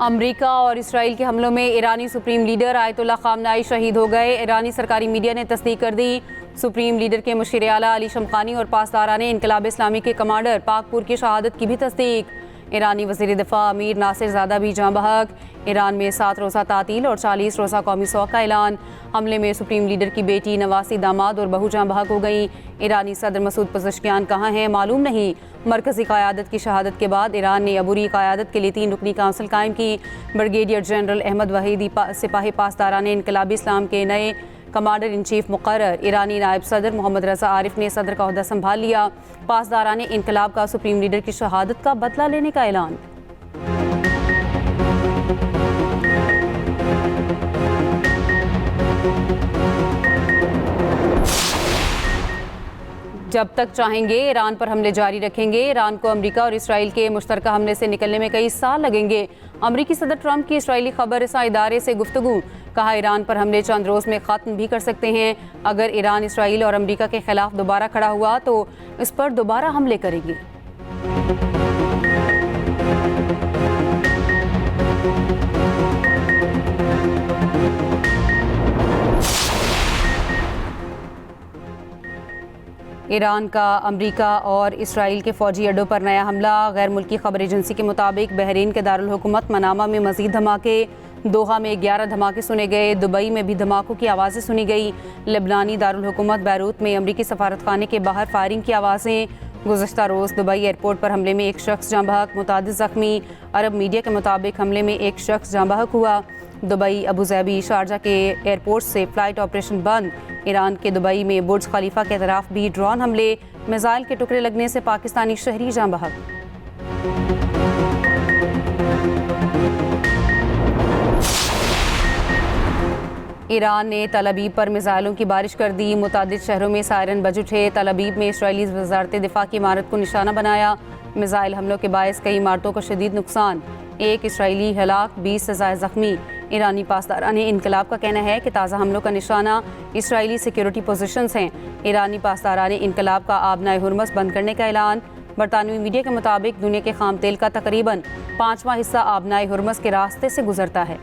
America और Israel के हमलों में ईरानी सुप्रीम लीडर आयतुल्लाह खामनाई शहीद हो गए। ईरानी सरकारी मीडिया ने तस्दीक कर दी। सुप्रीम लीडर के मुशीर आला अली शमखानी और पासदारान इनकलाब इस्लामी के कमांडर पाकपुर की शहादत की भी तस्दीक। ईरानी वज़ीर दिफा अमीर नासिर ज़ादा भी जाँ बहक। ईरान में 7 रोज़ा तातील और 40 रोज़ा कौमी शौक का ऐलान। हमले में सुप्रीम लीडर की बेटी, नवासी दामाद और बहू जाँ बहक हो गई। ईरानी सदर मसूद पज़ेश्कियान कहाँ हैं मालूम नहीं। मरकज़ी क़यादत की शहादत के बाद ईरान ने अबूरी क़यादत के लिए 3 रुकनी काउंसिल कायम की। ब्रिगेडियर जनरल अहमद वहीदी सिपाही पासदारान इनकलाबी इस्लाम के नए कमांडर इन चीफ मुकर्रर। ईरानी नायब सदर मोहम्मद रज़ा आरिफ ने सदर का ओहदा संभाल लिया। पासदारान इनकलाब का सुप्रीम लीडर की शहादत का बदला लेने का ऐलान। जब तक चाहेंगे ईरान पर हमले जारी रखेंगे। ईरान को अमेरिका और इसराइल के मुश्तरका हमले से निकलने में कई साल लगेंगे। अमेरिकी सदर ट्रंप की इसराइली खबर रसां इदारे से गुफ्तगू। कहा, ईरान पर हमले चंद रोज़ में ख़त्म भी कर सकते हैं। अगर ईरान इसराइल और अमेरिका के खिलाफ दोबारा खड़ा हुआ तो इस पर दोबारा हमले करेगी। ईरान का अमेरिका और इसराइल के फ़ौजी अड्डों पर नया हमला। गैर मुल्की खबर एजेंसी के मुताबिक बहरीन के दारुल हुकूमत मनामा में मज़ीद धमाके। दोहा में 11 धमाके सुने गए। दुबई में भी धमाकों की आवाज़ें सुनी गई। लेबनानी दारुल हुकूमत बैरूत में अमरीकी सफारतखाने के बाहर फायरिंग की आवाज़ें। गुज़श्ता रोज़ दुबई एयरपोर्ट पर हमले में एक शख्स जाँ बहक, मुतादिद ज़ख्मी। अरब मीडिया के मुताबिक हमले में एक शख्स जाँ बहक हुआ। दुबई, अबूज़ैबी, शारजा के एयरपोर्ट से फ़्लाइट ऑपरेशन बंद। ईरान के दुबई में बुर्ज खलीफा के तरफ भी ड्रोन हमले। मिसाइल के टुकड़े लगने से पाकिस्तानी शहरी जाँ बहक। ईरान ने तल अबीब पर मिसाइलों की बारिश कर दी। मुतादिद शहरों में सायरन बज उठे। तल अबीब में इसराइली वज़ारत दिफा की इमारत को निशाना बनाया। मिसाइल हमलों के बायस कई इमारतों को शदीद नुकसान। एक इसराइली हलाक, 20 से ज़ायद ज़ख्मी। ईरानी पासदारान इनकलाब का कहना है कि ताज़ा हमलों का निशाना इसराइली सिक्योरिटी पोजीशंस हैं। ईरानी पासदारान इनकलाब का आबनाए हुर्मस बंद करने का ऐलान। बरतानवी मीडिया के मुताबिक दुनिया के खाम तेल का तकरीबन 5वां हिस्सा आबनाए हुर्मस के रास्ते से गुजरता है।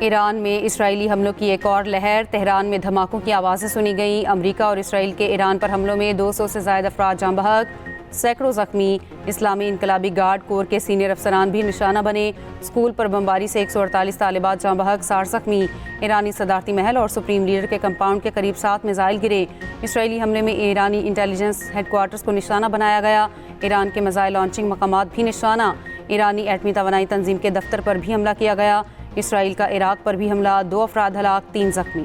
ईरान में इसराइली हमलों की एक और लहर। तेहरान में धमाकों की आवाज़ें सुनी गईं। अमेरिका और इसराइल के ईरान पर हमलों में 200 से ज़ायद अफराद जाँ बहक, सैकड़ों ज़ख्मी। इस्लामी इनकलाबी गार्ड कोर के सीनियर अफसरान भी निशाना बने। स्कूल पर बमबारी से 148 तालिबात जाँ बहक, 60 ज़ख्मी। ईरानी सदारती महल और सुप्रीम लीडर के कंपाउंड के करीब 7 मिसाइल गिरे। इसराइली हमले में ईरानी इंटेलिजेंस हेडक्वार्टर्स को निशाना बनाया गया। ईरान के मिसाइल लॉन्चिंग मकामात भी निशाना। ईरानी एटमी तवानाई तंजीम के दफ्तर पर भी हमला किया गया। इसराइल का इराक पर भी हमला, 2 अफराद हलाक, 3 ज़ख्मी।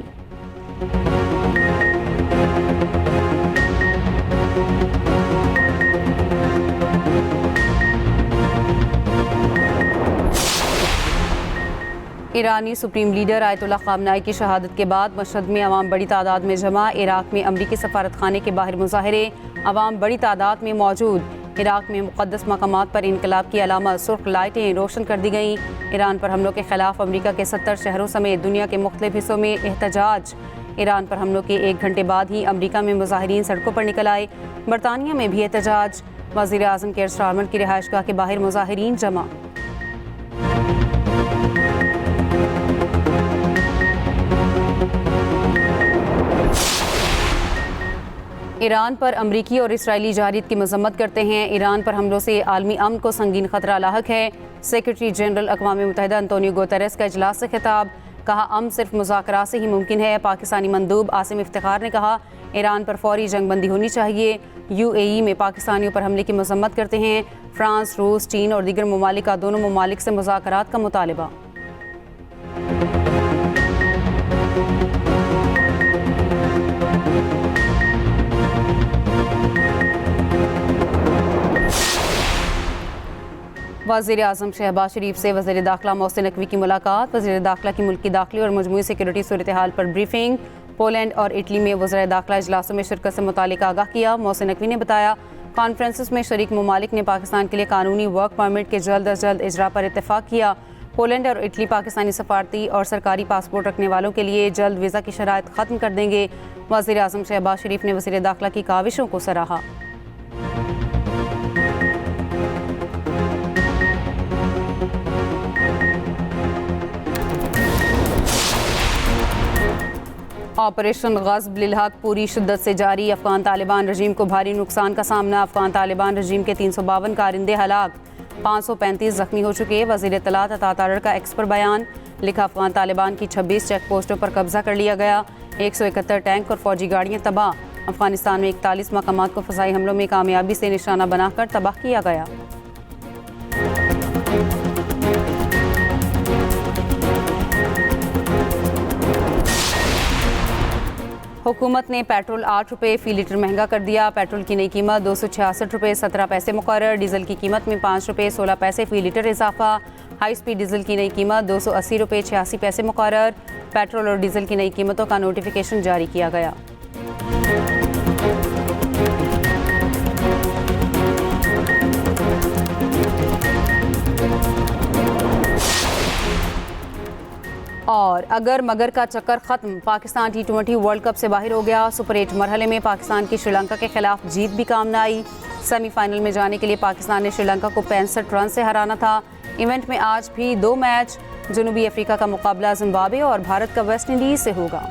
ईरानी सुप्रीम लीडर आयतुल्लाह खामनाई की शहादत के बाद मशहद में अवाम बड़ी तादाद में जमा। इराक में अमरीकी सफारतखाने के बाहर मुजाहरे, अवाम बड़ी तादाद में मौजूद। इराक में मुक़द्दस मकामात पर इनकलाब की अलामत सुर्ख लाइटें रोशन कर दी गईं। ईरान पर हमलों के खिलाफ अमरीका के 70 शहरों समेत दुनिया के मुख्तलिफ हिस्सों में एहतजाज। ईरान पर हमलों के 1 घंटे बाद ही अमरीका में मुजाहिरीन सड़कों पर निकल आए। बरतानिया में भी एहतजाज। वज़ीर आज़म केयर स्टारमर की रिहाइशगाह के बाहर मुजाहिरीन जमा। ईरान पर अमरीकी और इसराइली जारियत की मजम्मत करते हैं। ईरान पर हमलों से आलमी अमन को संगीन खतरा लाहक है। सेक्रेटरी जनरल अक़वाम मुत्तहिदा अंतोनियो गुतेरेस का इजलास से खिताब। कहा, अमन सिर्फ मुज़ाकरात से ही मुमकिन है। पाकिस्तानी मंदूब आसिम इफ्तिखार ने कहा, ईरान पर फौरी जंगबंदी होनी चाहिए। UAE में पाकिस्तानियों पर हमले की मजम्मत करते हैं। फ्रांस, रूस, चीन और दीगर ममालिक का दोनों ममालिक से मुज़ाकरात का मुतालबा। वज़ीर आज़म शहबाज शरीफ से वज़ीर दाखिला मोहसिन नकवी की मुलाकात। वज़ीर दाखिला की मुल्की दाखिली और मजमूई सिक्योरिटी सूरत हाल पर ब्रीफिंग। पोलैंड और इटली में वज़ीर दाखिला इजलासों में शिरकत से मुतालिक आगाह किया। मोहसिन नकवी ने बताया, कॉन्फ्रेंस में शरीक ममालिक ने पाकिस्तान के लिए कानूनी वर्क परमिट के जल्द अज जल्द इजरा पर इत्तेफाक किया। पोलैंड और इटली पाकिस्तानी सफारती और सरकारी पासपोर्ट रखने वालों के लिए जल्द वीज़ा की शराइत ख़त्म कर देंगे। वज़ीर आज़म शहबाज शरीफ ने वज़ीर दाखिला की काविशों को सराहा। ऑपरेशन ग़ज़्ब लिल हक़ पूरी शिद्दत से जारी। अफ़गान तालिबान रजीम को भारी नुकसान का सामना। अफ़गान तालिबान रजीम के 352 कारिंदे हलाक, 535 जख्मी हो चुके। वज़ीर इत्तलात अता तारड़ का एक्स पर बयान। लिखा, अफ़गान तालिबान की 26 चेक पोस्टों पर कब्जा कर लिया गया। 171 टैंक और फौजी गाड़ियाँ तबाह। अफ़गानिस्तान में 41 मकामात को फ़ज़ाई हमलों में कामयाबी से निशाना बनाकर तबाह किया गया। हुकूमत ने पेट्रोल 8 रुपये फ़ी लीटर महंगा कर दिया। पेट्रोल की नई कीमत 266 रुपये 17 पैसे मुकर्रर। डीजल की कीमत में 5 रुपये 16 पैसे फ़ी लीटर इजाफा। हाई स्पीड डीजल की नई कीमत 280 रुपये 86 पैसे मुकर्रर। पेट्रोल और डीजल की नई कीमतों का नोटिफिकेशन जारी किया गया। और अगर मगर का चक्कर ख़त्म, पाकिस्तान T20 वर्ल्ड कप से बाहर हो गया। सुपर 8 मरहले में पाकिस्तान की श्रीलंका के खिलाफ जीत भी काम न आई। सेमीफाइनल में जाने के लिए पाकिस्तान ने श्रीलंका को 65 रन से हराना था। इवेंट में आज भी 2 मैच, जनूबी अफ्रीका का मुकाबला जिम्बाब्वे और भारत का वेस्ट इंडीज़ से होगा।